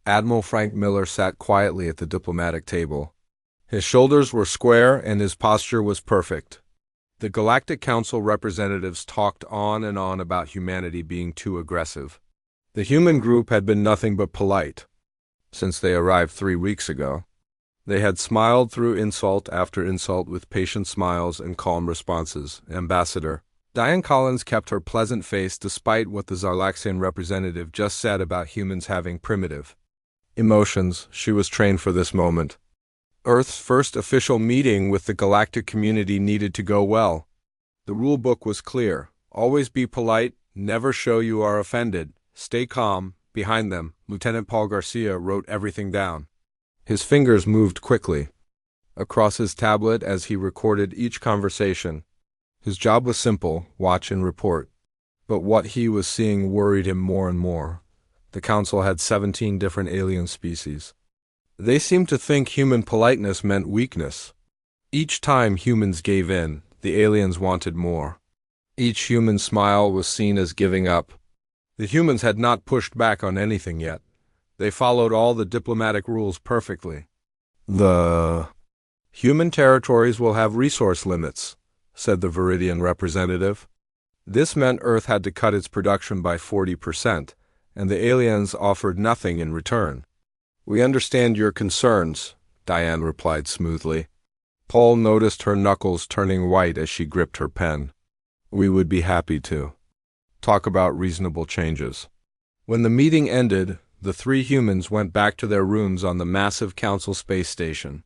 Admiral Frank Miller sat quietly at the diplomatic table. His shoulders were square and his posture was perfect. The Galactic Council representatives talked on and on about humanity being too aggressive. The human group had been nothing but polite since they arrived 3 weeks ago. They had smiled through insult after insult with patient smiles and calm responses. Ambassador Diane Collins kept her pleasant face despite what the Zarlaxian representative just said about humans having primitive emotions. She was trained for this moment. Earth's first official meeting with the galactic community needed to go well. The rule book was clear. Always be polite, never show you are offended, stay calm. Behind them, Lieutenant Paul Garcia wrote everything down. His fingers moved quickly across his tablet as he recorded each conversation. His job was simple, watch and report. But what he was seeing worried him more and more. The Council had 17 different alien species. They seemed to think human politeness meant weakness. Each time humans gave in, the aliens wanted more. Each human smile was seen as giving up. The humans had not pushed back on anything yet. They followed all the diplomatic rules perfectly. The human territories will have resource limits, said the Viridian representative. This meant Earth had to cut its production by 40%, and the aliens offered nothing in return. We understand your concerns, Diane replied smoothly. Paul noticed her knuckles turning white as she gripped her pen. We would be happy to talk about reasonable changes. When the meeting ended, the 3 humans went back to their rooms on the massive Council space station.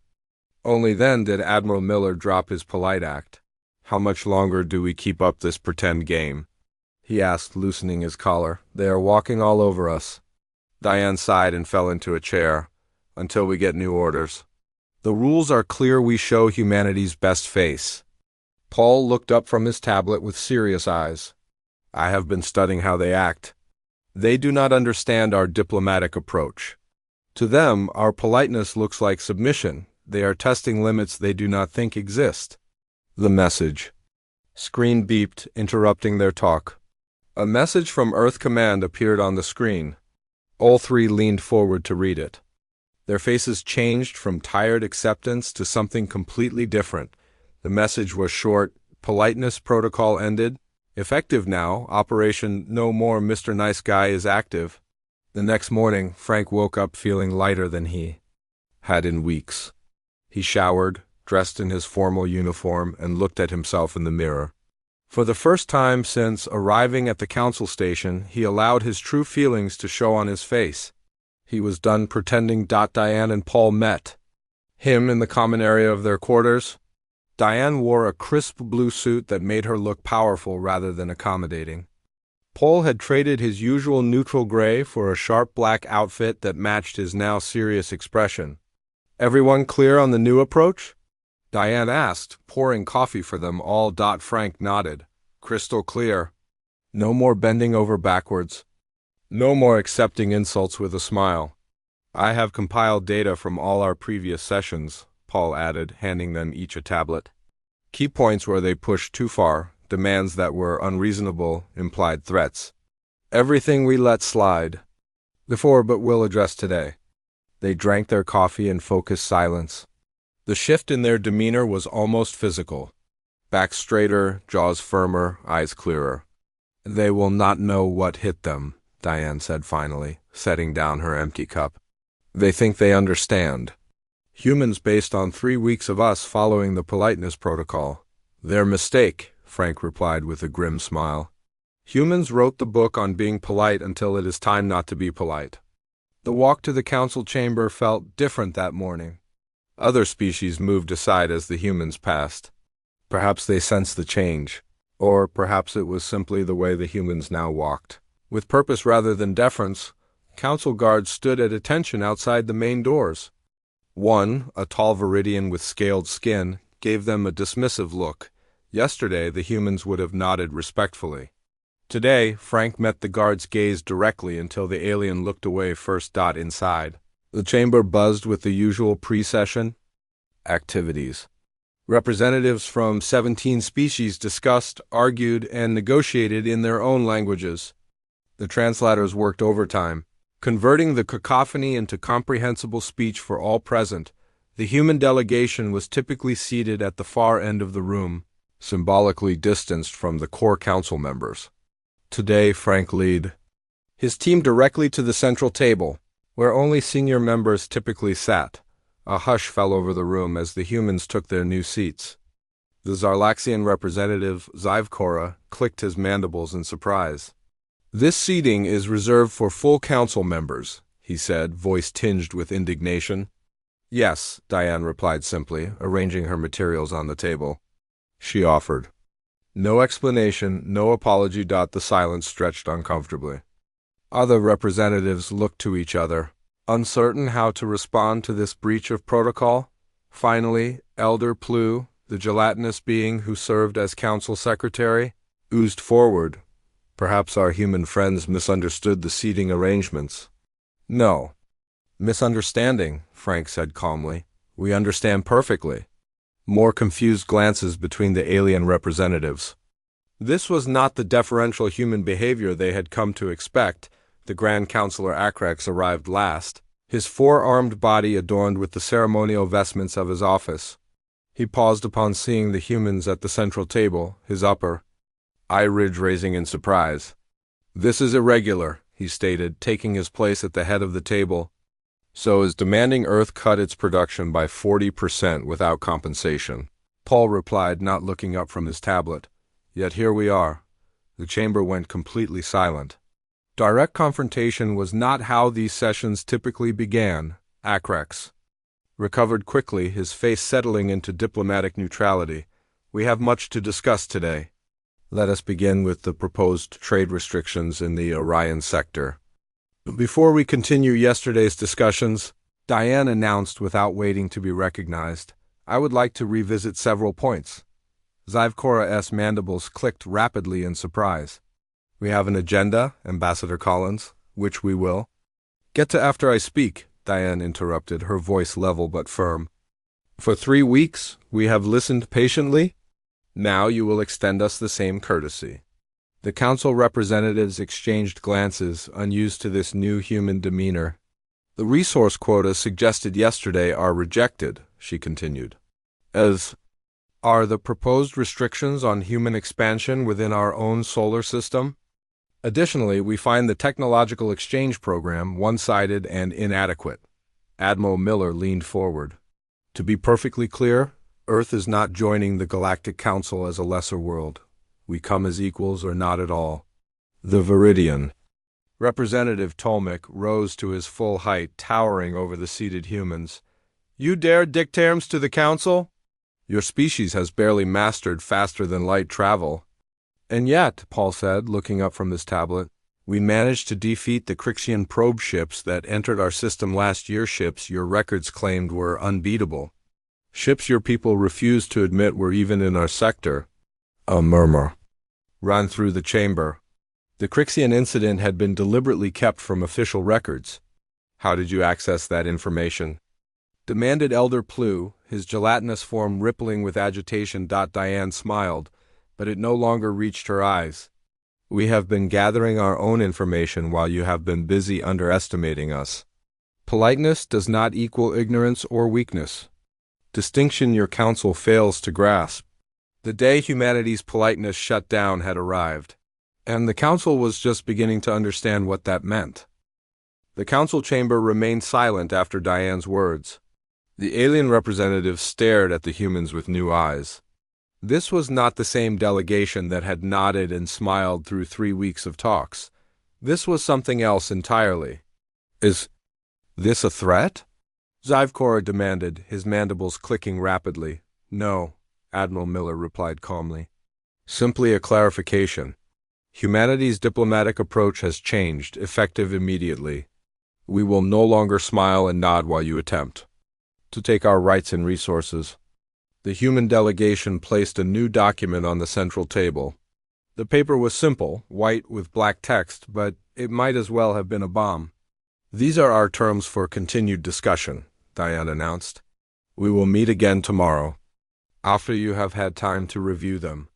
Only then did Admiral Miller drop his polite act. How much longer do we keep up this pretend game? He asked, loosening his collar. They are walking all over us. Diane sighed and fell into a chair. Until we get new orders. The rules are clear. We show humanity's best face. Paul looked up from his tablet with serious eyes. I have been studying how they act. They do not understand our diplomatic approach. To them, our politeness looks like submission. They are testing limits they do not think exist. The message. Screen beeped, interrupting their talk. A message from Earth Command appeared on the screen. All 3 leaned forward to read it. Their faces changed from tired acceptance to something completely different. The message was short. Politeness protocol ended. Effective now. Operation No More Mr. Nice Guy is active. The next morning, Frank woke up feeling lighter than he had in weeks. He showered, dressed in his formal uniform, and looked at himself in the mirror. For the first time since arriving at the Council station, he allowed his true feelings to show on his face. He was done pretending. Diane and Paul met him in the common area of their quarters. Diane wore a crisp blue suit that made her look powerful rather than accommodating. Paul had traded his usual neutral gray for a sharp black outfit that matched his now serious expression. Everyone clear on the new approach? Diane asked, pouring coffee for them all. Frank nodded. Crystal clear. No more bending over backwards. No more accepting insults with a smile. I have compiled data from all our previous sessions, Paul added, handing them each a tablet. Key points where they pushed too far, demands that were unreasonable, implied threats. Everything we let slide. Before but will address today. They drank their coffee in focused silence. The shift in their demeanor was almost physical. Back straighter, jaws firmer, eyes clearer. They will not know what hit them, Diane said finally, setting down her empty cup. They think they understand. Humans based on 3 weeks of us following the politeness protocol. Their mistake, Frank replied with a grim smile. Humans wrote the book on being polite until it is time not to be polite. The walk to the Council chamber felt different that morning. Other species moved aside as the humans passed. Perhaps they sensed the change, or perhaps it was simply the way the humans now walked. With purpose rather than deference, Council guards stood at attention outside the main doors. One, a tall Viridian with scaled skin, gave them a dismissive look. Yesterday, the humans would have nodded respectfully. Today, Frank met the guard's gaze directly until the alien looked away first. Inside, the chamber buzzed with the usual pre-session activities. Representatives from 17 species discussed, argued, and negotiated in their own languages. The translators worked overtime. Converting the cacophony into comprehensible speech for all present, the human delegation was typically seated at the far end of the room, symbolically distanced from the core council members. Today, Frank led his team directly to the central table, where only senior members typically sat. A hush fell over the room as the humans took their new seats. The Zarlaxian representative, Zivkora, clicked his mandibles in surprise. "This seating is reserved for full council members," he said, voice tinged with indignation. "Yes," Diane replied simply, arranging her materials on the table. She offered no explanation, no apology. The silence stretched uncomfortably. Other representatives looked to each other, uncertain how to respond to this breach of protocol. Finally, Elder Plu, the gelatinous being who served as council secretary, oozed forward. "Perhaps our human friends misunderstood the seating arrangements." "No misunderstanding," Frank said calmly. "We understand perfectly." More confused glances between the alien representatives. This was not the deferential human behavior they had come to expect. The Grand Counselor Akrax arrived last, his four-armed body adorned with the ceremonial vestments of his office. He paused upon seeing the humans at the central table, his upper eye ridge raising in surprise. "This is irregular," he stated, taking his place at the head of the table. "So is demanding Earth cut its production by 40% without compensation," Paul replied, not looking up from his tablet. "Yet here we are." The chamber went completely silent. Direct confrontation was not how these sessions typically began. Akrax recovered quickly, his face settling into diplomatic neutrality. "We have much to discuss today. Let us begin with the proposed trade restrictions in the Orion sector." Before we continue yesterday's discussions, Diane announced without waiting to be recognized, "I would like to revisit several points." Zivkora's mandibles clicked rapidly in surprise. "We have an agenda, Ambassador Collins, which we will get to after I speak," Diane interrupted, her voice level but firm. "For 3 weeks, we have listened patiently. Now you will extend us the same courtesy." The council representatives exchanged glances, unused to this new human demeanor. "The resource quotas suggested yesterday are rejected," she continued, "as are the proposed restrictions on human expansion within our own solar system. Additionally, we find the technological exchange program one-sided and inadequate." Admiral Miller leaned forward. "To be perfectly clear, Earth is not joining the Galactic Council as a lesser world. We come as equals or not at all." The Viridian Representative Tolmec rose to his full height, towering over the seated humans. "You dare dict terms to the Council? Your species has barely mastered faster-than-light travel." "And yet," Paul said, looking up from his tablet, "we managed to defeat the Crixian probe ships that entered our system last year, ships your records claimed were unbeatable. Ships your people refused to admit were even in our sector." A murmur ran through the chamber. The Crixian incident had been deliberately kept from official records. "How did you access that information?" demanded Elder Plu, his gelatinous form rippling with agitation. Diane smiled, but it no longer reached her eyes. "We have been gathering our own information while you have been busy underestimating us. Politeness does not equal ignorance or weakness. Distinction your council fails to grasp." The day humanity's politeness shut down had arrived, and the council was just beginning to understand what that meant. The council chamber remained silent after Diane's words. The alien representatives stared at the humans with new eyes. This was not the same delegation that had nodded and smiled through 3 weeks of talks. This was something else entirely. "Is this a threat?" Zivkora demanded, his mandibles clicking rapidly. "No," Admiral Miller replied calmly. "Simply a clarification. Humanity's diplomatic approach has changed, effective immediately. We will no longer smile and nod while you attempt to take our rights and resources." The human delegation placed a new document on the central table. The paper was simple, white with black text, but it might as well have been a bomb. "These are our terms for continued discussion," Diane announced. "We will meet again tomorrow, after you have had time to review them."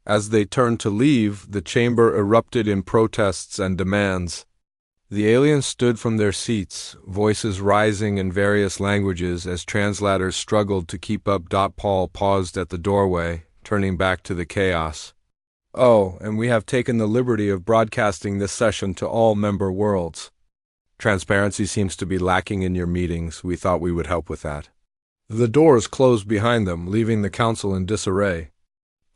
As they turned to leave, the chamber erupted in protests and demands. The aliens stood from their seats, voices rising in various languages as translators struggled to keep up. Paul paused at the doorway, turning back to the chaos. Oh, and we have taken the liberty of broadcasting this session to all member worlds. Transparency seems to be lacking in your meetings. We thought we would help with that. The doors closed behind them, leaving the council in disarray.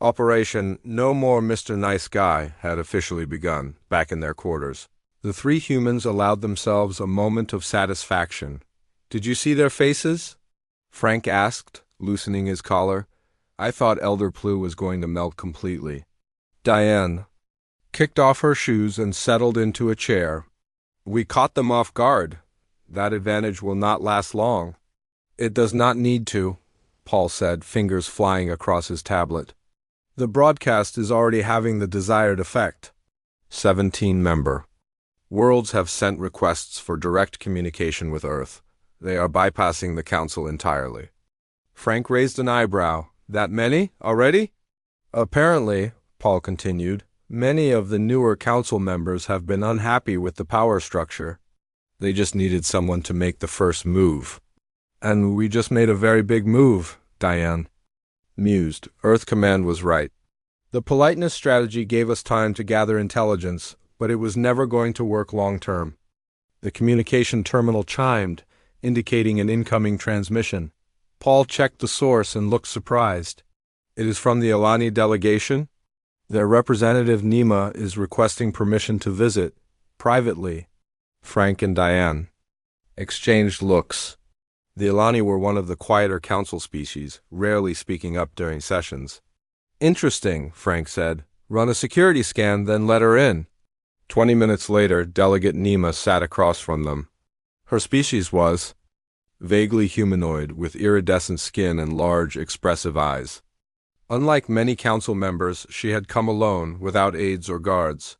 Operation No More Mr. Nice Guy had officially begun, back in their quarters. The three humans allowed themselves a moment of satisfaction. Did you see their faces? Frank asked, loosening his collar. I thought Elder Plu was going to melt completely. Diane kicked off her shoes and settled into a chair. We caught them off guard. That advantage will not last long. It does not need to, Paul said, fingers flying across his tablet. The broadcast is already having the desired effect. 17 member worlds have sent requests for direct communication with Earth. They are bypassing the Council entirely. Frank raised an eyebrow. That many, already? Apparently, Paul continued, many of the newer Council members have been unhappy with the power structure. They just needed someone to make the first move. And we just made a very big move, Diane mused. Earth Command was right. The politeness strategy gave us time to gather intelligence, but it was never going to work long term. The communication terminal chimed, indicating an incoming transmission. Paul checked the source and looked surprised. It is from the Alani delegation? Their representative Nima is requesting permission to visit, privately. Frank and Diane exchanged looks. The Alani were one of the quieter council species, rarely speaking up during sessions. Interesting, Frank said. Run a security scan, then let her in. 20 minutes later, Delegate Nima sat across from them. Her species was vaguely humanoid, with iridescent skin and large, expressive eyes. Unlike many council members, she had come alone, without aides or guards.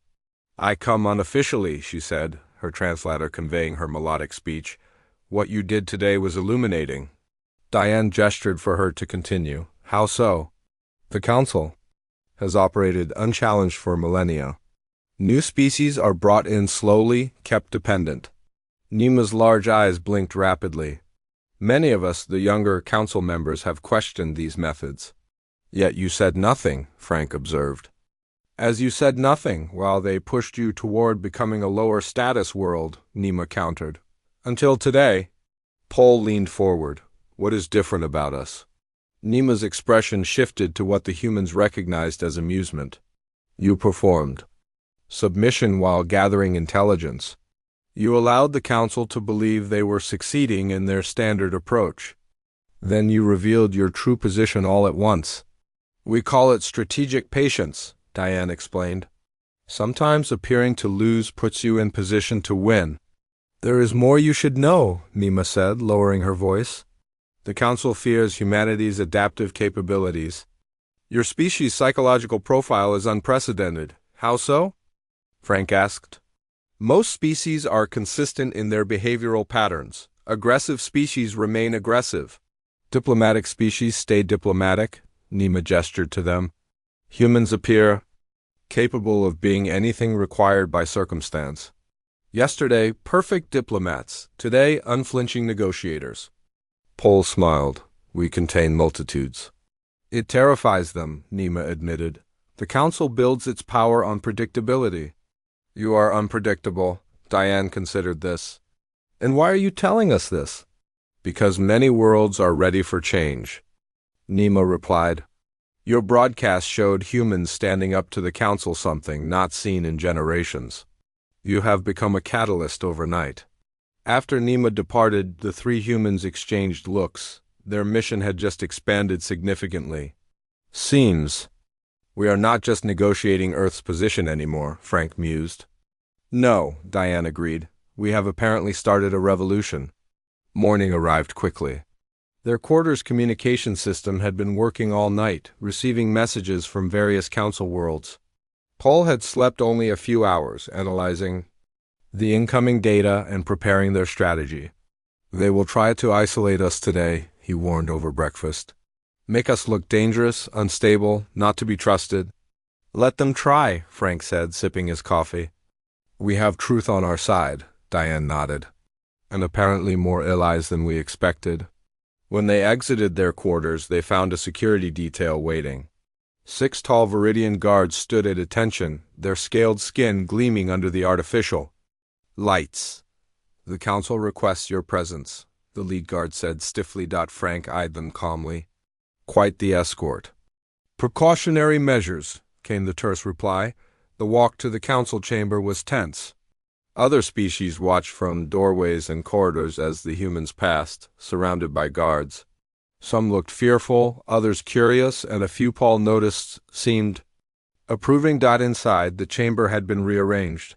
I come unofficially, she said, her translator conveying her melodic speech. What you did today was illuminating. Diane gestured for her to continue. How so? The Council has operated unchallenged for millennia. New species are brought in slowly, kept dependent. Nima's large eyes blinked rapidly. Many of us, the younger Council members, have questioned these methods. Yet you said nothing, Frank observed. As you said nothing while they pushed you toward becoming a lower status world, Nima countered. Until today. Paul leaned forward. What is different about us? Nima's expression shifted to what the humans recognized as amusement. You performed submission while gathering intelligence. You allowed the Council to believe they were succeeding in their standard approach. Then you revealed your true position all at once. We call it strategic patience, Diane explained. Sometimes appearing to lose puts you in position to win. There is more you should know, Nima said, lowering her voice. The Council fears humanity's adaptive capabilities. Your species' psychological profile is unprecedented. How so? Frank asked. Most species are consistent in their behavioral patterns. Aggressive species remain aggressive. Diplomatic species stay diplomatic, Nima gestured to them. Humans appear capable of being anything required by circumstance. Yesterday, perfect diplomats. Today, unflinching negotiators. Paul smiled. We contain multitudes. It terrifies them, Nima admitted. The Council builds its power on predictability. You are unpredictable, Diane considered this. And why are you telling us this? Because many worlds are ready for change. Nima replied. Your broadcast showed humans standing up to the Council, something not seen in generations. You have become a catalyst overnight. After Nima departed, the three humans exchanged looks. Their mission had just expanded significantly. Seems we are not just negotiating Earth's position anymore, Frank mused. No, Diane agreed. We have apparently started a revolution. Morning arrived quickly. Their quarters communication system had been working all night, receiving messages from various Council worlds. Paul had slept only a few hours, analyzing the incoming data and preparing their strategy. They will try to isolate us today, he warned over breakfast. Make us look dangerous, unstable, not to be trusted. Let them try, Frank said, sipping his coffee. We have truth on our side, Diane nodded, and apparently more allies than we expected. When they exited their quarters, they found a security detail waiting. 6 tall Viridian guards stood at attention, their scaled skin gleaming under the artificial lights. "The Council requests your presence," the lead guard said stiffly. Frank eyed them calmly. "Quite the escort." "Precautionary measures," came the terse reply. The walk to the council chamber was tense. Other species watched from doorways and corridors as the humans passed, surrounded by guards. Some looked fearful, others curious, and a few Paul noticed seemed approving. Inside, the chamber had been rearranged.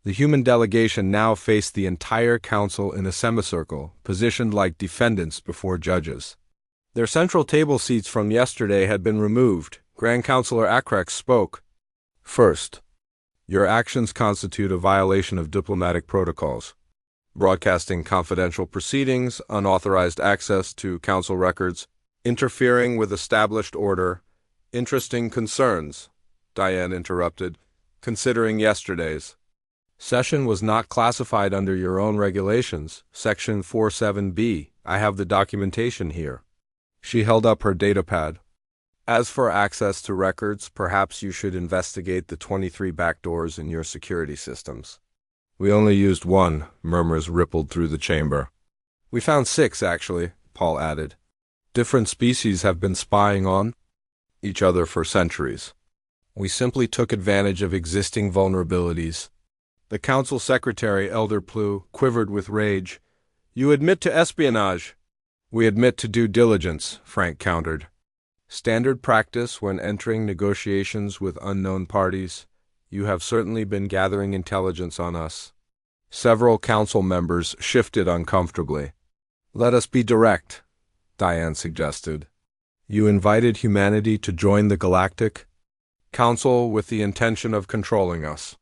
The human delegation now faced the entire council in a semicircle, positioned like defendants before judges. Their central table seats from yesterday had been removed. Grand Counselor Akrex spoke. "First, your actions constitute a violation of diplomatic protocols. Broadcasting confidential proceedings, unauthorized access to council records, interfering with established order." "Interesting concerns," Diane interrupted, "considering yesterday's session was not classified under your own regulations, Section 47B. I have the documentation here." She held up her datapad. "As for access to records, perhaps you should investigate the 23 backdoors in your security systems." "We only used one," murmurs rippled through the chamber. "We found 6, actually," Paul added. "Different species have been spying on each other for centuries. We simply took advantage of existing vulnerabilities." The council secretary, Elder Plu, quivered with rage. "You admit to espionage." "We admit to due diligence," Frank countered. "Standard practice when entering negotiations with unknown parties. You have certainly been gathering intelligence on us." Several council members shifted uncomfortably. "Let us be direct," Diane suggested. "You invited humanity to join the Galactic Council with the intention of controlling us.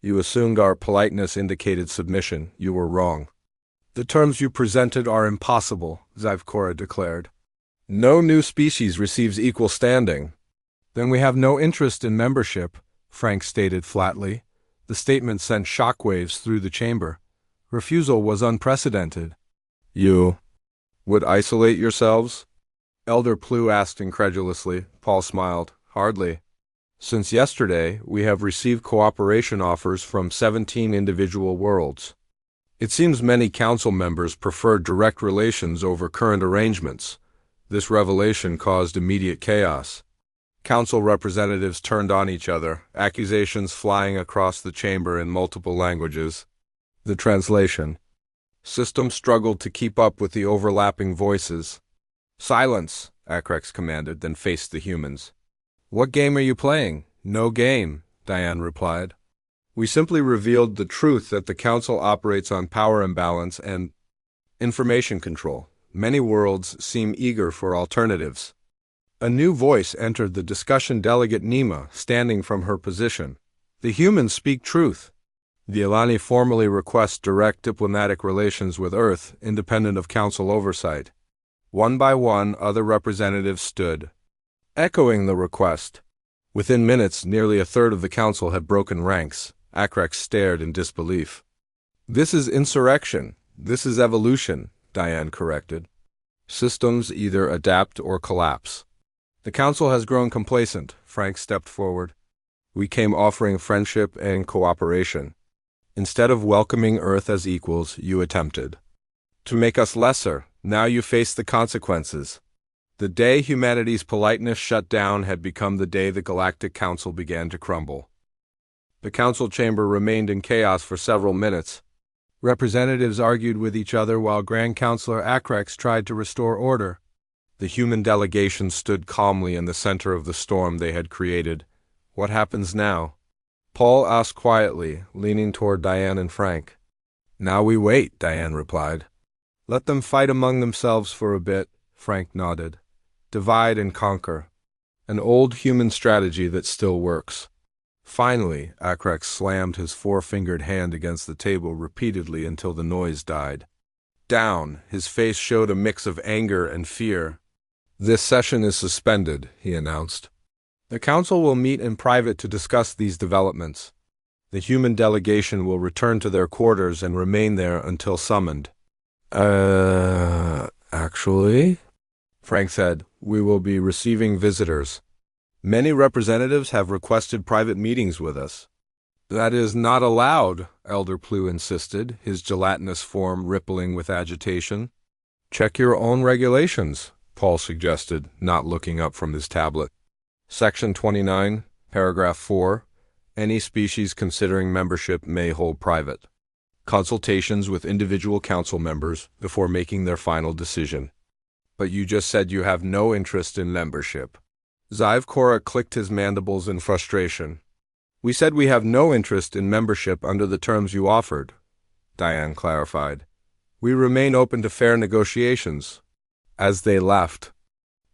You assumed our politeness indicated submission. You were wrong." "The terms you presented are impossible," Zivkora declared. "No new species receives equal standing." "Then we have no interest in membership," Frank stated flatly. The statement sent shockwaves through the chamber. Refusal was unprecedented. "You would isolate yourselves?" Elder Plu asked incredulously. Paul smiled. "Hardly. Since yesterday, we have received cooperation offers from 17 individual worlds. It seems many council members prefer direct relations over current arrangements. This revelation caused immediate chaos. Council representatives turned on each other, accusations flying across the chamber in multiple languages. The translation system struggled to keep up with the overlapping voices. "Silence," Akrex commanded, then faced the humans. "What game are you playing?" "No game," Diane replied. "We simply revealed the truth that the Council operates on power imbalance and information control. Many worlds seem eager for alternatives." A new voice entered the discussion. Delegate Nima, standing from her position. "The humans speak truth. The Alani formally request direct diplomatic relations with Earth, independent of Council oversight." One by one, other representatives stood, echoing the request. Within minutes, nearly a third of the Council had broken ranks. Akrex stared in disbelief. "This is insurrection. This is evolution," Diane corrected. "Systems either adapt or collapse." "The Council has grown complacent," Frank stepped forward. "We came offering friendship and cooperation. Instead of welcoming Earth as equals, you attempted to make us lesser. Now you face the consequences." The day humanity's politeness shut down had become the day the Galactic Council began to crumble. The council chamber remained in chaos for several minutes. Representatives argued with each other while Grand Counselor Akrex tried to restore order. The human delegation stood calmly in the center of the storm they had created. "What happens now?" Paul asked quietly, leaning toward Diane and Frank. "Now we wait," Diane replied. "Let them fight among themselves for a bit," Frank nodded. "Divide and conquer. An old human strategy that still works." Finally, Akrex slammed his 4-fingered hand against the table repeatedly until the noise died down. His face showed a mix of anger and fear. "This session is suspended," he announced. "The council will meet in private to discuss these developments." The human delegation will return to their quarters and remain there until summoned. Actually, Frank said, we will be receiving visitors. Many representatives have requested private meetings with us. That is not allowed, Elder Plew insisted, his gelatinous form rippling with agitation. Check your own regulations, Paul suggested, not looking up from his tablet. Section 29, paragraph 4. Any species considering membership may hold private consultations with individual council members before making their final decision. But you just said you have no interest in membership. Zivkora clicked his mandibles in frustration. We said we have no interest in membership under the terms you offered, Diane clarified. We remain open to fair negotiations. As they left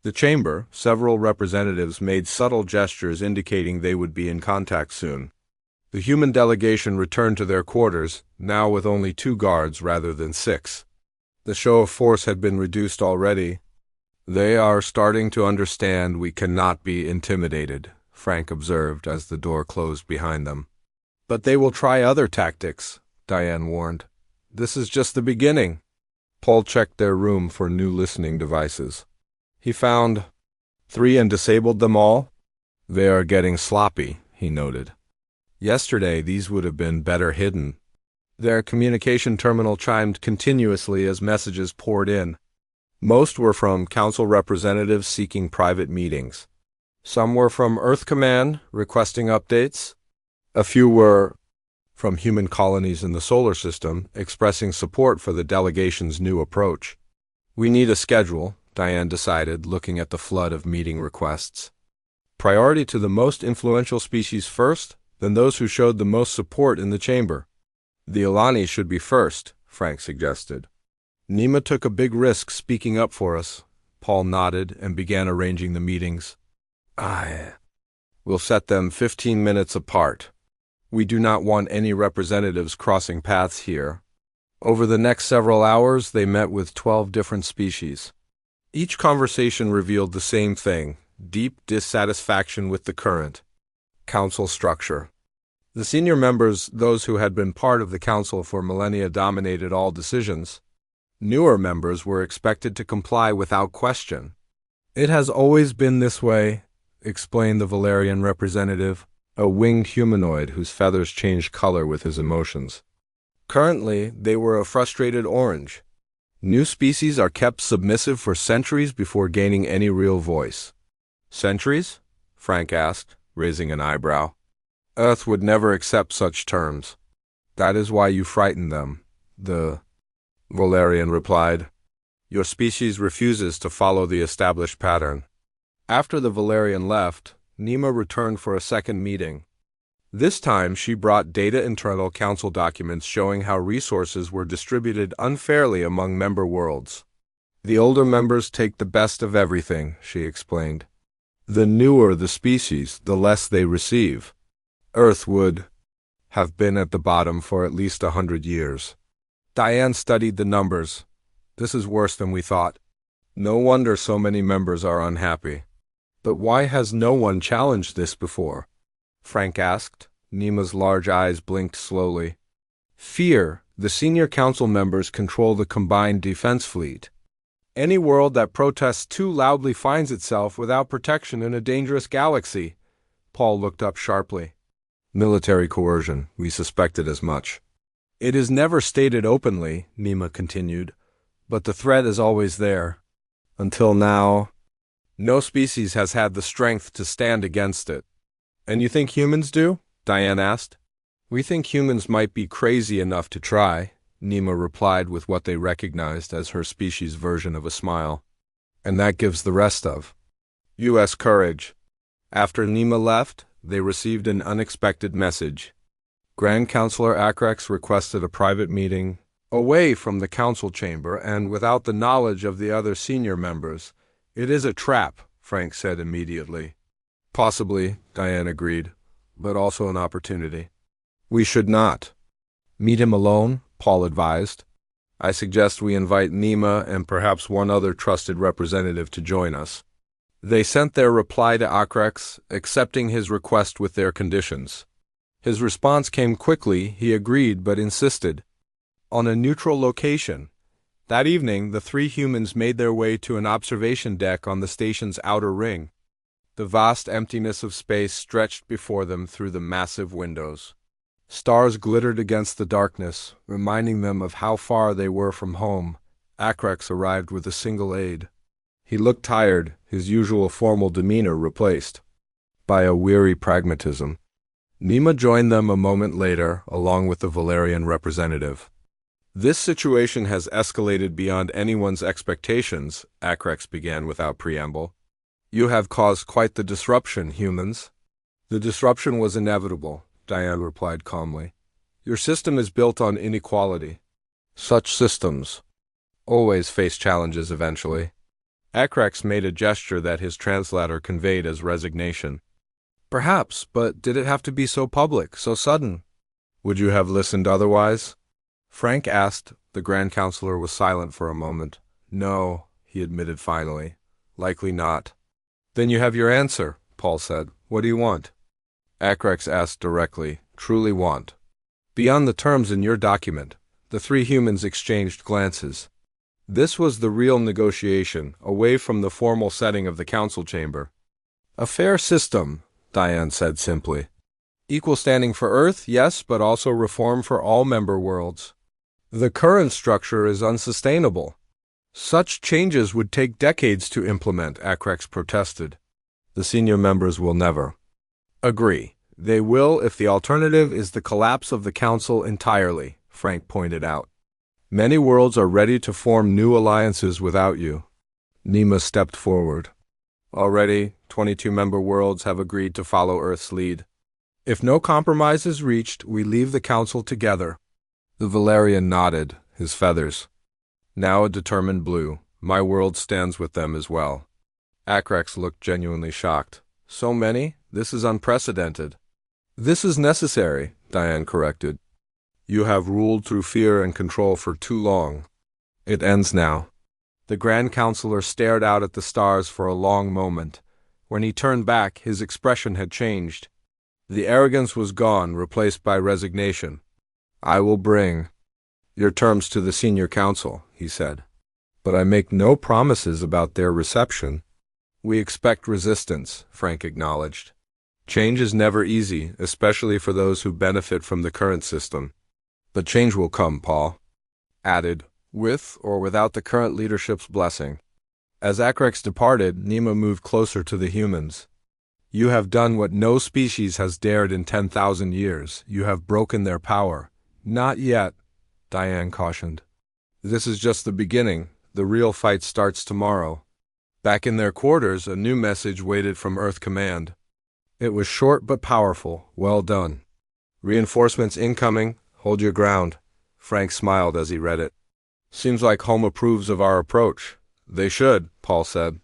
the chamber, several representatives made subtle gestures indicating they would be in contact soon. The human delegation returned to their quarters, now with only 2 guards rather than 6. The show of force had been reduced already. They are starting to understand we cannot be intimidated, Frank observed as the door closed behind them. But they will try other tactics, Diane warned. This is just the beginning. Paul checked their room for new listening devices. He found 3 and disabled them all. They are getting sloppy, he noted. Yesterday, these would have been better hidden. Their communication terminal chimed continuously as messages poured in. Most were from council representatives seeking private meetings. Some were from Earth Command, requesting updates. A few were from human colonies in the solar system, expressing support for the delegation's new approach. We need a schedule, Diane decided, looking at the flood of meeting requests. Priority to the most influential species first, then those who showed the most support in the chamber. The Alani should be first, Frank suggested. Nima took a big risk speaking up for us. Paul nodded and began arranging the meetings. We'll set them 15 minutes apart. We do not want any representatives crossing paths here. Over the next several hours, they met with 12 different species. Each conversation revealed the same thing: deep dissatisfaction with the current council structure. The senior members, those who had been part of the council for millennia, dominated all decisions. Newer members were expected to comply without question. It has always been this way, explained the Valerian representative, a winged humanoid whose feathers changed color with his emotions. Currently, they were a frustrated orange. New species are kept submissive for centuries before gaining any real voice. Centuries? Frank asked, raising an eyebrow. Earth would never accept such terms. That is why you frighten them, the Valerian replied. Your species refuses to follow the established pattern. After the Valerian left, Nima returned for a second meeting. This time she brought data internal council documents showing how resources were distributed unfairly among member worlds. The older members take the best of everything, she explained. The newer the species, the less they receive. Earth would have been at the bottom for at least 100 years. Diane studied the numbers. This is worse than we thought. No wonder so many members are unhappy. But why has no one challenged this before? Frank asked. Nima's large eyes blinked slowly. Fear. The senior council members control the combined defense fleet. Any world that protests too loudly finds itself without protection in a dangerous galaxy. Paul looked up sharply. Military coercion. We suspected as much. It is never stated openly, Nima continued, but the threat is always there. Until now, no species has had the strength to stand against it. And you think humans do? Diane asked. We think humans might be crazy enough to try, Nima replied with what they recognized as her species' version of a smile. And that gives the rest of U.S. courage. After Nima left, they received an unexpected message. Grand Counselor Acrex requested a private meeting away from the council chamber and without the knowledge of the other senior members. It is a trap, Frank said immediately. Possibly, Diane agreed, but also an opportunity. We should not meet him alone, Paul advised. I suggest we invite Nima and perhaps one other trusted representative to join us. They sent their reply to Acrex, accepting his request with their conditions. His response came quickly. He agreed but insisted on a neutral location. That evening, the three humans made their way to an observation deck on the station's outer ring. The vast emptiness of space stretched before them through the massive windows. Stars glittered against the darkness, reminding them of how far they were from home. Acrex arrived with a single aide. He looked tired, his usual formal demeanor replaced by a weary pragmatism. Nima joined them a moment later, along with the Valerian representative. "This situation has escalated beyond anyone's expectations," Acrex began without preamble. "You have caused quite the disruption, humans." "The disruption was inevitable," Diane replied calmly. "Your system is built on inequality. Such systems always face challenges eventually." Acrex made a gesture that his translator conveyed as resignation. "Perhaps, but did it have to be so public, so sudden?" "Would you have listened otherwise?" Frank asked. The Grand Counselor was silent for a moment. "No," he admitted finally. "Likely not." "Then you have your answer," Paul said. "What do you want?" Acrex asked directly. "Truly want?" "Beyond the terms in your document." The three humans exchanged glances. This was the real negotiation, away from the formal setting of the council chamber. "A fair system," Diane said simply. "Equal standing for Earth, yes, but also reform for all member worlds. The current structure is unsustainable." "Such changes would take decades to implement," Acrex protested. "The senior members will never agree. They will if the alternative is the collapse of the council entirely," Frank pointed out. "Many worlds are ready to form new alliances without you." Nima stepped forward. "Already, 22 member worlds have agreed to follow Earth's lead. If no compromise is reached, we leave the council together." The Valerian nodded, his feathers now a determined blue. "My world stands with them as well." Acrex looked genuinely shocked. "So many? This is unprecedented." "This is necessary," Diane corrected. "You have ruled through fear and control for too long. It ends now." The Grand Counselor stared out at the stars for a long moment. When he turned back, his expression had changed. The arrogance was gone, replaced by resignation. "I will bring your terms to the Senior Council," he said. "But I make no promises about their reception." "We expect resistance," Frank acknowledged. "Change is never easy, especially for those who benefit from the current system. But change will come," Paul added, "with or without the current leadership's blessing." As Acrex departed, Nima moved closer to the humans. "You have done what no species has dared in 10,000 years. You have broken their power." "Not yet," Diane cautioned. "This is just the beginning. The real fight starts tomorrow." Back in their quarters, a new message waited from Earth Command. It was short but powerful. "Well done. Reinforcements incoming. Hold your ground." Frank smiled as he read it. "Seems like home approves of our approach." "They should," Paul said.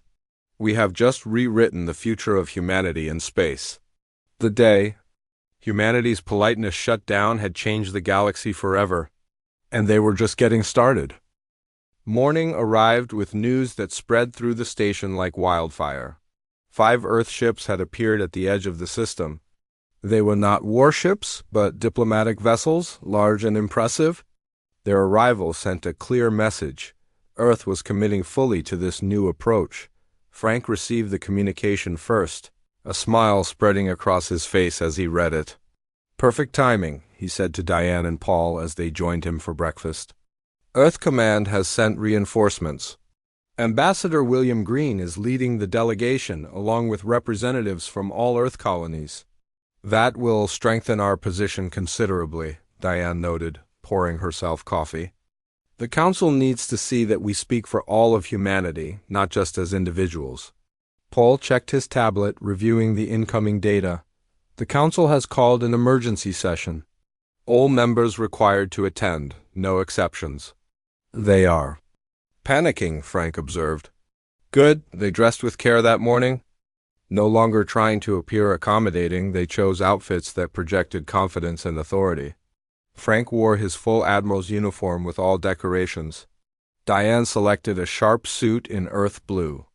"We have just rewritten the future of humanity in space." The day humanity's Politeness shut down had changed the galaxy forever, and they were just getting started. Morning arrived with news that spread through the station like wildfire. 5 Earth ships had appeared at the edge of the system. They were not warships, but diplomatic vessels, large and impressive. Their arrival sent a clear message. Earth was committing fully to this new approach. Frank received the communication first, a smile spreading across his face as he read it. "Perfect timing," he said to Diane and Paul as they joined him for breakfast. "Earth Command has sent reinforcements. Ambassador William Green is leading the delegation, along with representatives from all Earth colonies." "That will strengthen our position considerably," Diane noted, pouring herself coffee. "The Council needs to see that we speak for all of humanity, not just as individuals." Paul checked his tablet, reviewing the incoming data. "The Council has called an emergency session. All members required to attend, no exceptions." "They are panicking," Frank observed. "Good. They dressed with care that morning?" No longer trying to appear accommodating, they chose outfits that projected confidence and authority. Frank wore his full admiral's uniform with all decorations. Diane selected a sharp suit in earth blue.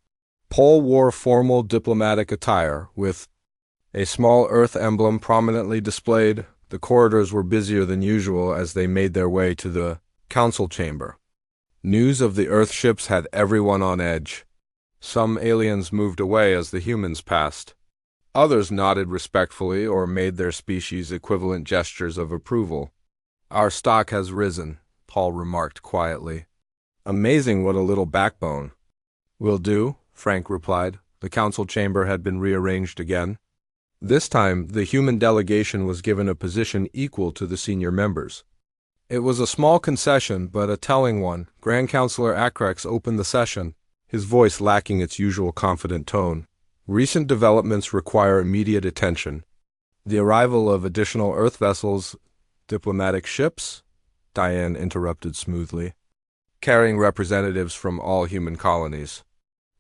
Paul wore formal diplomatic attire, with a small Earth emblem prominently displayed. The corridors were busier than usual as they made their way to the council chamber. News of the Earth ships had everyone on edge. Some aliens moved away as the humans passed. Others nodded respectfully or made their species equivalent gestures of approval. "Our stock has risen," Paul remarked quietly. "Amazing what a little backbone." "Will do," Frank replied. The council chamber had been rearranged again. This time, the human delegation was given a position equal to the senior members. It was a small concession, but a telling one. Grand Counselor Akrex opened the session, his voice lacking its usual confident tone. "Recent developments require immediate attention. The arrival of additional Earth vessels, diplomatic ships," Diane interrupted smoothly, "carrying representatives from all human colonies.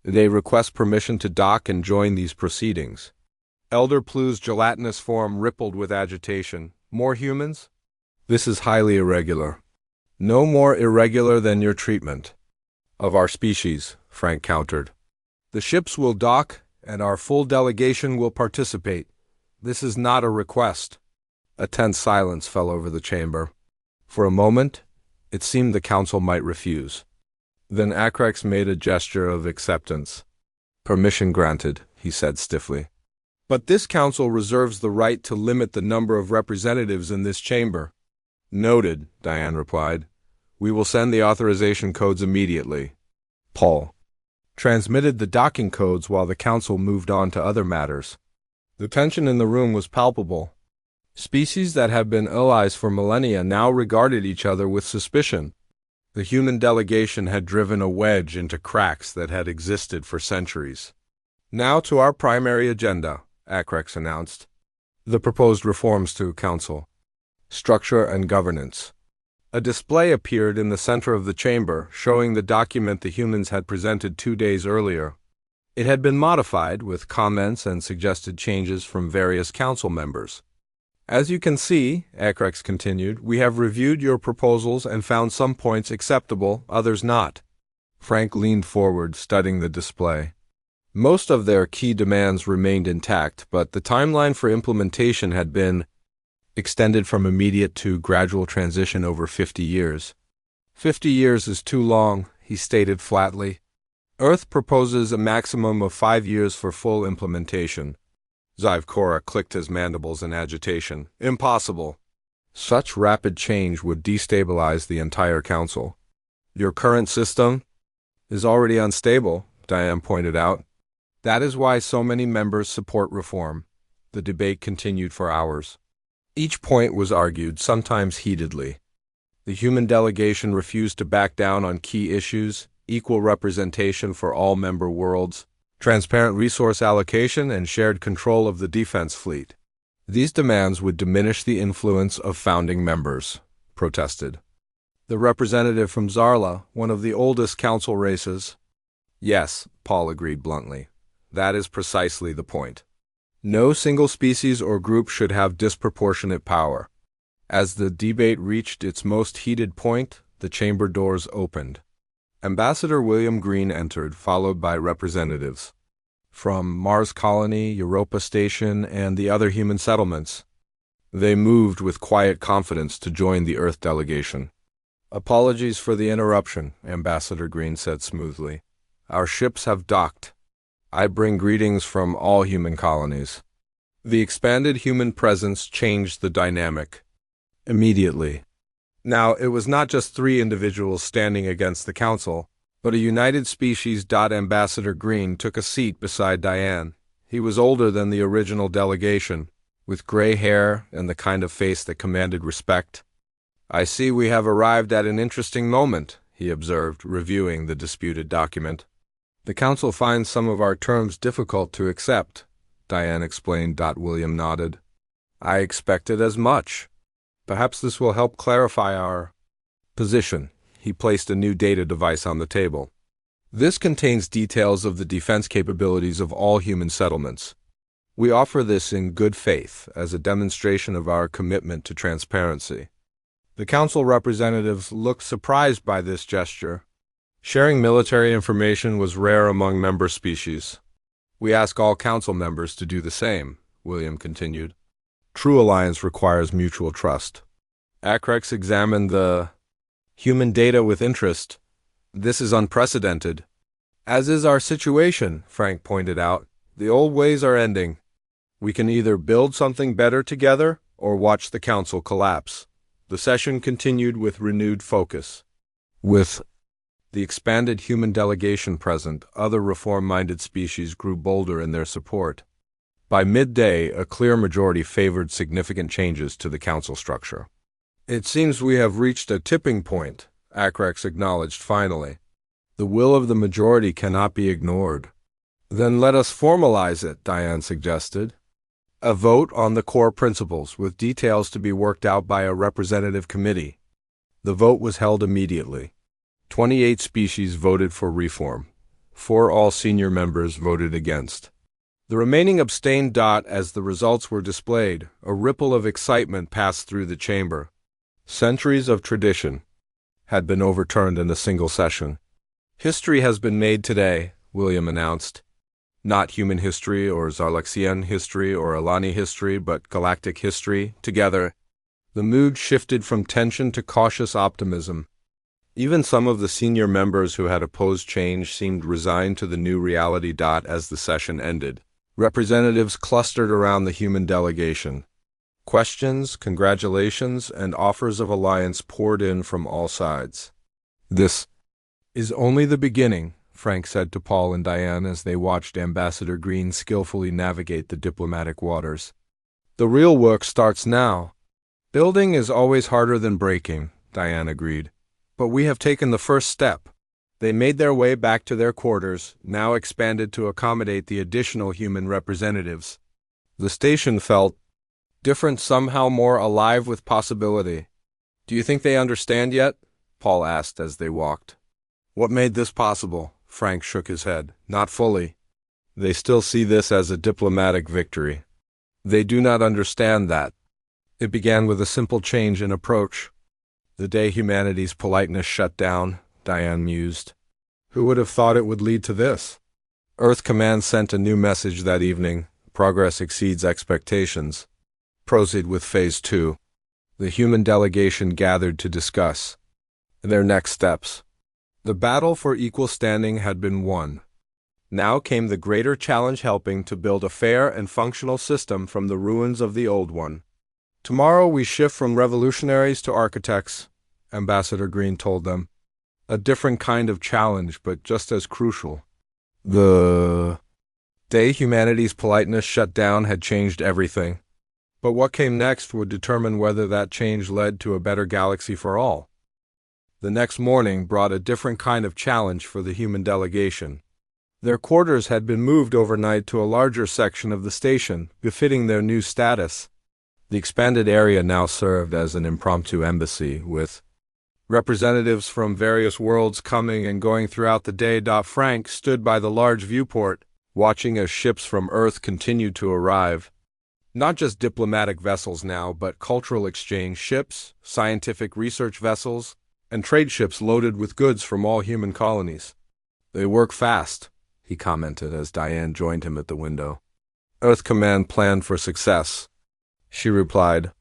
They request permission to dock and join these proceedings." Elder Plu's gelatinous form rippled with agitation. "More humans? This is highly irregular." "No more irregular than your treatment of our species," Frank countered. "The ships will dock, and our full delegation will participate. This is not a request." A tense silence fell over the chamber. For a moment, it seemed the council might refuse. Then Akrex made a gesture of acceptance. "Permission granted," he said stiffly. "But this council reserves the right to limit the number of representatives in this chamber." "Noted," Diane replied. "We will send the authorization codes immediately." Paul transmitted the docking codes while the council moved on to other matters. The tension in the room was palpable. Species that had been allies for millennia now regarded each other with suspicion. The human delegation had driven a wedge into cracks that had existed for centuries. "Now to our primary agenda," Akrex announced. "The proposed reforms to Council. Structure and governance." A display appeared in the center of the chamber, showing the document the humans had presented 2 days earlier. It had been modified, with comments and suggested changes from various council members. "As you can see," Akrex continued, "we have reviewed your proposals and found some points acceptable, others not." Frank leaned forward, studying the display. Most of their key demands remained intact, but the timeline for implementation had been extended from immediate to gradual transition over 50 years. 50 years is too long," he stated flatly. "Earth proposes a maximum of 5 years for full implementation." Zivkora clicked his mandibles in agitation. "Impossible. Such rapid change would destabilize the entire council." "Your current system is already unstable," Diane pointed out. "That is why so many members support reform." The debate continued for hours. Each point was argued, sometimes heatedly. The human delegation refused to back down on key issues: equal representation for all member worlds, transparent resource allocation, and shared control of the defense fleet. These demands would diminish the influence of founding members, protested the representative from Zarla, one of the oldest council races. "Yes," Paul agreed bluntly. "That is precisely the point. No single species or group should have disproportionate power." As the debate reached its most heated point, the chamber doors opened. Ambassador William Green entered, followed by representatives from Mars Colony, Europa Station, and the other human settlements. They moved with quiet confidence to join the Earth delegation. "Apologies for the interruption," Ambassador Green said smoothly. "Our ships have docked. I bring greetings from all human colonies." The expanded human presence changed the dynamic immediately. Now, it was not just 3 individuals standing against the council, but a united species. Ambassador Green took a seat beside Diane. He was older than the original delegation, with gray hair and the kind of face that commanded respect. "I see we have arrived at an interesting moment," he observed, reviewing the disputed document. "The council finds some of our terms difficult to accept," Diane explained. William nodded. "I expected as much. Perhaps this will help clarify our position." He placed a new data device on the table. "This contains details of the defense capabilities of all human settlements. We offer this in good faith as a demonstration of our commitment to transparency." The council representatives looked surprised by this gesture. Sharing military information was rare among member species. "We ask all council members to do the same," William continued. True alliance requires mutual trust. Acrex examined the human data with interest. This is unprecedented. As is our situation, Frank pointed out. The old ways are ending. We can either build something better together or watch the council collapse. The session continued with renewed focus. With the expanded human delegation present, other reform-minded species grew bolder in their support. By midday, a clear majority favored significant changes to the council structure. It seems we have reached a tipping point, Acrex acknowledged finally. The will of the majority cannot be ignored. Then let us formalize it, Diane suggested. A vote on the core principles, with details to be worked out by a representative committee. The vote was held immediately. 28 species voted for reform. 4 all-senior members voted against. The remaining abstained. As the results were displayed, a ripple of excitement passed through the chamber. Centuries of tradition had been overturned in a single session. History has been made today, William announced. Not human history or Zarlaxian history or Alani history, but galactic history, together. The mood shifted from tension to cautious optimism. Even some of the senior members who had opposed change seemed resigned to the new reality. As the session ended, representatives clustered around the human delegation. Questions, congratulations, and offers of alliance poured in from all sides. This is only the beginning, Frank said to Paul and Diane as they watched Ambassador Green skillfully navigate the diplomatic waters. The real work starts now. Building is always harder than breaking, Diane agreed. But we have taken the first step. They made their way back to their quarters, now expanded to accommodate the additional human representatives. The station felt different, somehow more alive with possibility. Do you think they understand yet? Paul asked as they walked. What made this possible? Frank shook his head. Not fully. They still see this as a diplomatic victory. They do not understand that. It began with a simple change in approach. The day humanity's politeness shut down, Diane mused. Who would have thought it would lead to this? Earth Command sent a new message that evening. Progress exceeds expectations. Proceed with Phase 2. The human delegation gathered to discuss their next steps. The battle for equal standing had been won. Now came the greater challenge, helping to build a fair and functional system from the ruins of the old one. Tomorrow we shift from revolutionaries to architects, Ambassador Green told them. A different kind of challenge, but just as crucial. The day humanity's politeness shut down had changed everything. But what came next would determine whether that change led to a better galaxy for all. The next morning brought a different kind of challenge for the human delegation. Their quarters had been moved overnight to a larger section of the station, befitting their new status. The expanded area now served as an impromptu embassy, with representatives from various worlds coming and going throughout the day. Frank stood by the large viewport, watching as ships from Earth continued to arrive. Not just diplomatic vessels now, but cultural exchange ships, scientific research vessels, and trade ships loaded with goods from all human colonies. They work fast, he commented as Diane joined him at the window. Earth Command planned for success, she replied.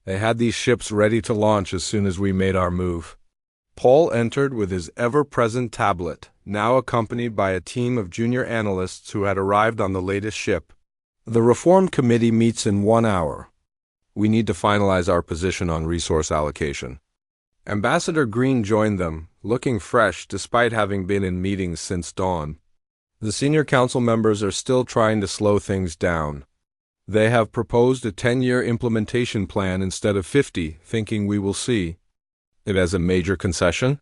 They had these ships ready to launch as soon as we made our move. Paul entered with his ever-present tablet, now accompanied by a team of junior analysts who had arrived on the latest ship. The Reform Committee meets in 1 hour. We need to finalize our position on resource allocation. Ambassador Green joined them, looking fresh despite having been in meetings since dawn. The senior council members are still trying to slow things down. They have proposed a 10-year implementation plan instead of 50, thinking we will see it as a major concession.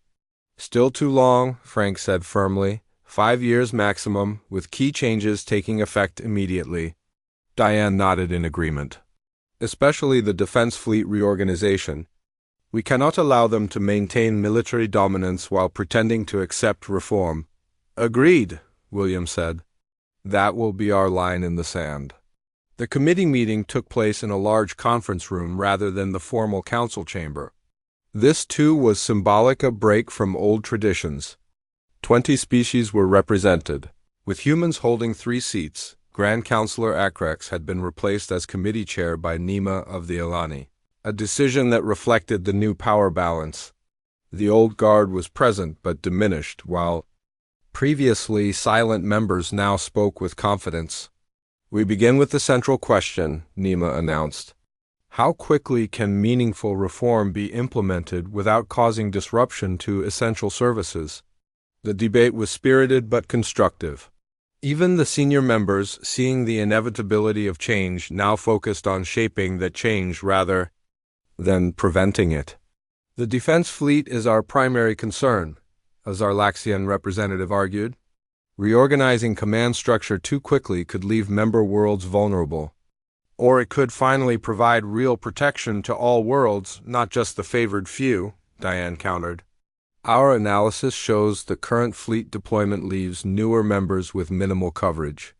Still too long, Frank said firmly. 5 years maximum, with key changes taking effect immediately. Diane nodded in agreement. Especially the defense fleet reorganization. We cannot allow them to maintain military dominance while pretending to accept reform. Agreed, William said. That will be our line in the sand. The committee meeting took place in a large conference room rather than the formal council chamber. This, too, was symbolic of a break from old traditions. 20 species were represented, with humans holding 3 seats, Grand Counselor Akrex had been replaced as committee chair by Nima of the Ilani, a decision that reflected the new power balance. The old guard was present but diminished, while previously silent members now spoke with confidence. "We begin with the central question," Nima announced. "How quickly can meaningful reform be implemented without causing disruption to essential services?" The debate was spirited but constructive. Even the senior members, seeing the inevitability of change, now focused on shaping that change rather than preventing it. "The defense fleet is our primary concern," a Zarlaxian representative argued. "Reorganizing command structure too quickly could leave member worlds vulnerable. Or it could finally provide real protection to all worlds, not just the favored few," Diane countered. "Our analysis shows the current fleet deployment leaves newer members with minimal coverage."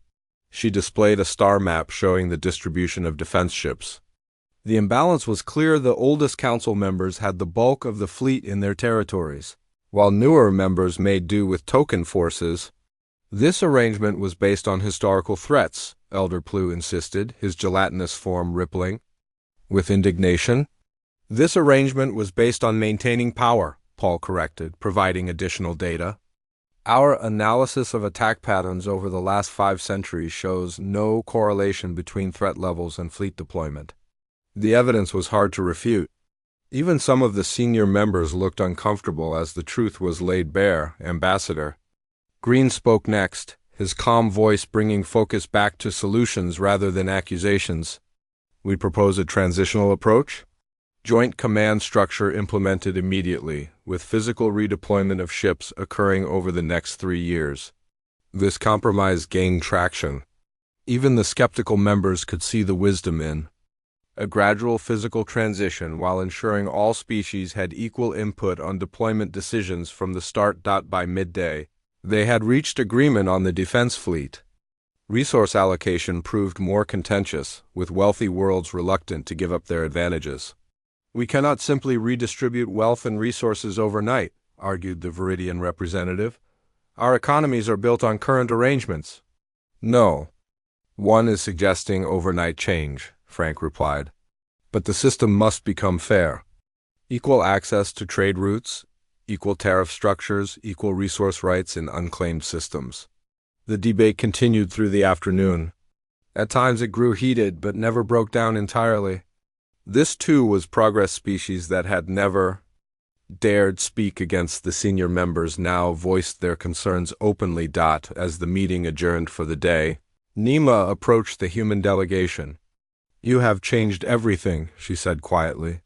She displayed a star map showing the distribution of defense ships. The imbalance was clear. The oldest council members had the bulk of the fleet in their territories, while newer members made do with token forces. "This arrangement was based on historical threats," Elder Plu insisted, his gelatinous form rippling with indignation. "This arrangement was based on maintaining power," Paul corrected, providing additional data. "Our analysis of attack patterns over the last 5 centuries shows no correlation between threat levels and fleet deployment." The evidence was hard to refute. Even some of the senior members looked uncomfortable as the truth was laid bare. Ambassador Green spoke next, his calm voice bringing focus back to solutions rather than accusations. "We propose a transitional approach. Joint command structure implemented immediately, with physical redeployment of ships occurring over the next 3 years. This compromise gained traction. Even the skeptical members could see the wisdom in a gradual physical transition while ensuring all species had equal input on deployment decisions from the start. By midday, they had reached agreement on the defense fleet. Resource allocation proved more contentious, with wealthy worlds reluctant to give up their advantages. "We cannot simply redistribute wealth and resources overnight," argued the Viridian representative. "Our economies are built on current arrangements." "No one is suggesting overnight change," Frank replied. "But the system must become fair. Equal access to trade routes, equal tariff structures, equal resource rights in unclaimed systems." The debate continued through the afternoon. At times it grew heated, but never broke down entirely. This, too, was progress species that had never dared speak against the senior members now voiced their concerns openly. As the meeting adjourned for the day, Nima approached the human delegation. "You have changed everything," she said quietly.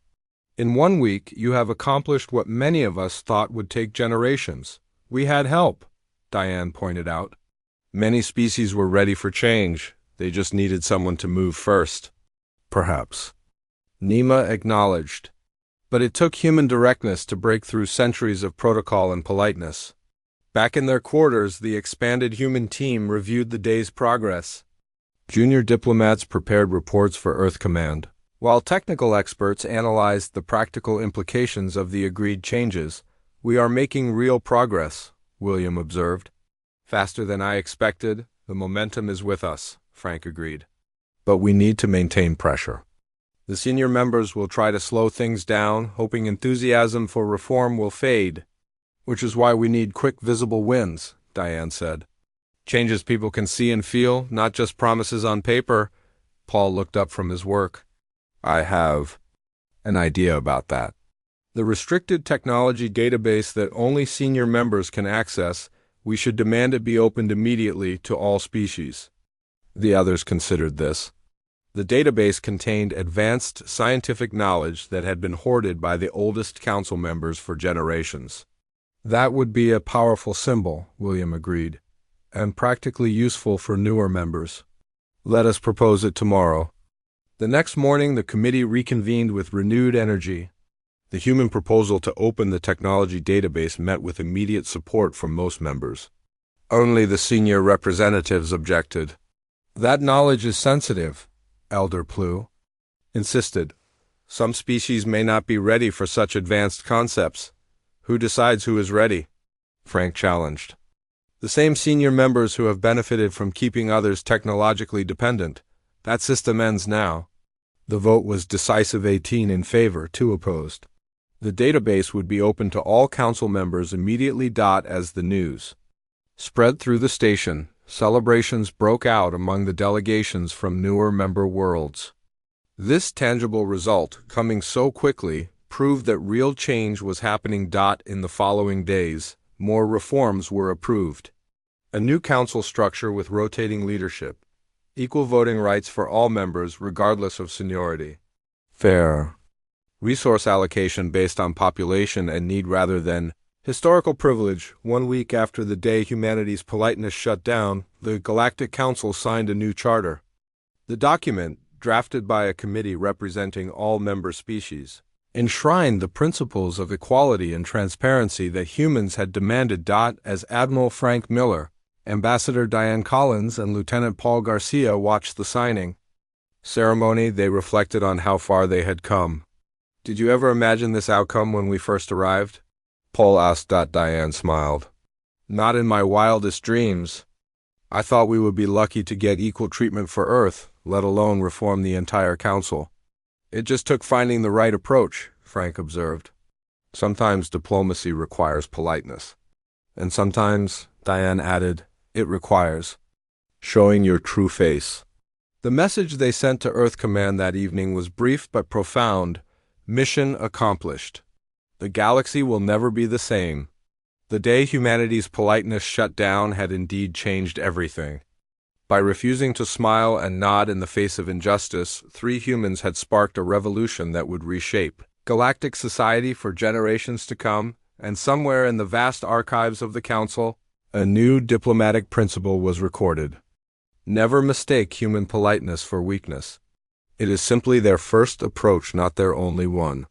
"In 1 week, you have accomplished what many of us thought would take generations." "We had help," Diane pointed out. "Many species were ready for change. They just needed someone to move first." "Perhaps," Nima acknowledged. "But it took human directness to break through centuries of protocol and politeness." Back in their quarters, the expanded human team reviewed the day's progress. Junior diplomats prepared reports for Earth Command, while technical experts analyzed the practical implications of the agreed changes. "We are making real progress," William observed. "Faster than I expected. The momentum is with us," Frank agreed. "But we need to maintain pressure. The senior members will try to slow things down, hoping enthusiasm for reform will fade." "Which is why we need quick, visible wins," Diane said. "Changes people can see and feel, not just promises on paper." Paul looked up from his work. "I have an idea about that. The restricted technology database that only senior members can access, we should demand it be opened immediately to all species." The others considered this. The database contained advanced scientific knowledge that had been hoarded by the oldest council members for generations. "That would be a powerful symbol," William agreed, "and practically useful for newer members. Let us propose it tomorrow." The next morning, the committee reconvened with renewed energy. The human proposal to open the technology database met with immediate support from most members. Only the senior representatives objected. "That knowledge is sensitive," Elder Plu insisted. "Some species may not be ready for such advanced concepts." "Who decides who is ready?" Frank challenged. The same senior members who have benefited from keeping others technologically dependent. That system ends now. The vote was decisive, 18 in favor, 2 opposed. The database would be open to all council members immediately. As the news spread through the station, celebrations broke out among the delegations from newer member worlds. This tangible result, coming so quickly, proved that real change was happening. In the following days, more reforms were approved. A new council structure with rotating leadership. Equal voting rights for all members regardless of seniority. Fair resource allocation based on population and need rather than historical privilege. 1 week after the day humanity's Politeness shut down, the Galactic Council signed a new charter. The document, drafted by a committee representing all member species, enshrined the principles of equality and transparency that humans had demanded. As Admiral Frank Miller, Ambassador Diane Collins, and Lieutenant Paul Garcia watched the signing ceremony, they reflected on how far they had come. Did you ever imagine this outcome when we first arrived? Paul asked. Diane smiled. Not in my wildest dreams. I thought we would be lucky to get equal treatment for Earth, let alone reform the entire council. It just took finding the right approach, Frank observed. Sometimes diplomacy requires politeness. And sometimes, Diane added, it requires showing your true face. The message they sent to Earth Command that evening was brief but profound. Mission accomplished. The galaxy will never be the same. The day humanity's Politeness shut down had indeed changed everything. By refusing to smile and nod in the face of injustice, 3 humans had sparked a revolution that would reshape galactic society for generations to come, and somewhere in the vast archives of the Council, a new diplomatic principle was recorded. Never mistake human politeness for weakness. It is simply their first approach, not their only one.